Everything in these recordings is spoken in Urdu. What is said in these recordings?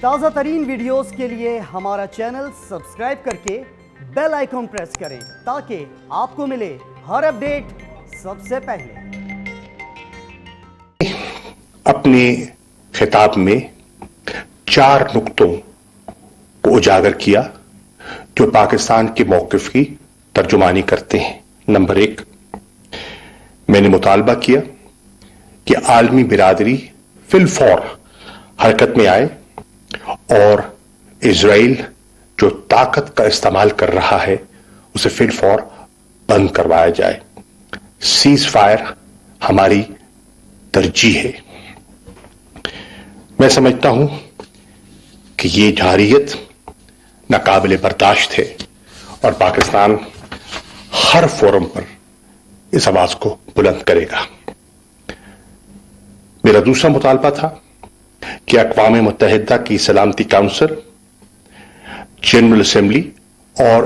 تازہ ترین ویڈیوز کے لیے ہمارا چینل سبسکرائب کر کے بیل آئیکن پریس کریں تاکہ آپ کو ملے ہر اپڈیٹ سب سے پہلے۔ اپنے خطاب میں 4 نقطوں کو اجاگر کیا جو پاکستان کے موقف کی ترجمانی کرتے ہیں۔ نمبر 1، میں نے مطالبہ کیا کہ عالمی برادری فی الفور حرکت میں آئے اور اسرائیل جو طاقت کا استعمال کر رہا ہے اسے فی الفور بند کروایا جائے۔ سیز فائر ہماری ترجیح ہے۔ میں سمجھتا ہوں کہ یہ جارحیت ناقابل برداشت ہے اور پاکستان ہر فورم پر اس آواز کو بلند کرے گا۔ میرا دوسرا مطالبہ تھا کہ اقوام متحدہ کی سلامتی کونسل، جنرل اسمبلی اور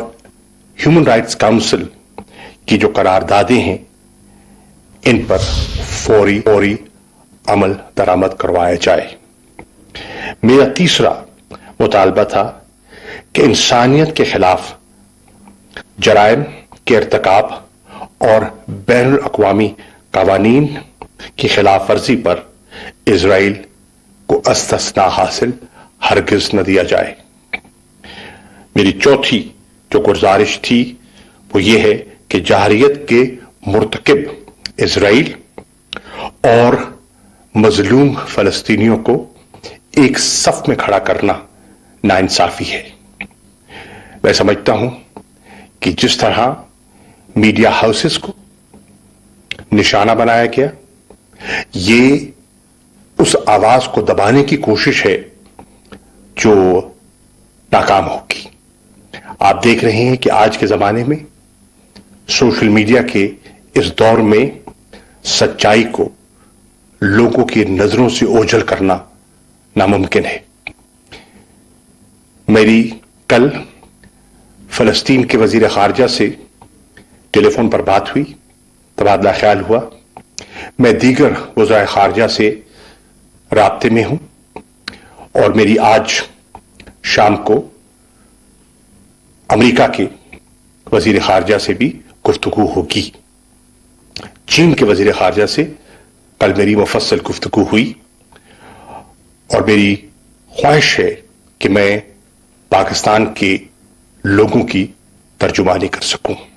ہیومن رائٹس کونسل کی جو قراردادیں ہیں ان پر فوری عمل درآمد کروایا جائے۔ میرا تیسرا مطالبہ تھا کہ انسانیت کے خلاف جرائم کے ارتکاب اور بین الاقوامی قوانین کی خلاف ورزی پر اسرائیل کو استثناء حاصل ہرگز نہ دیا جائے۔ میری چوتھی جو گزارش تھی وہ یہ ہے کہ جارحیت کے مرتکب اسرائیل اور مظلوم فلسطینیوں کو ایک صف میں کھڑا کرنا ناانصافی ہے۔ میں سمجھتا ہوں کہ جس طرح میڈیا ہاؤسز کو نشانہ بنایا گیا، یہ اس آواز کو دبانے کی کوشش ہے جو ناکام ہوگی۔ آپ دیکھ رہے ہیں کہ آج کے زمانے میں سوشل میڈیا کے اس دور میں سچائی کو لوگوں کی نظروں سے اوجھل کرنا ناممکن ہے۔ میری کل فلسطین کے وزیر خارجہ سے ٹیلی فون پر بات ہوئی، تبادلہ خیال ہوا۔ میں دیگر وزرائے خارجہ سے رابطے میں ہوں اور میری آج شام کو امریکہ کے وزیر خارجہ سے بھی گفتگو ہوگی۔ چین کے وزیر خارجہ سے کل میری مفصل گفتگو ہوئی اور میری خواہش ہے کہ میں پاکستان کے لوگوں کی ترجمانی کر سکوں۔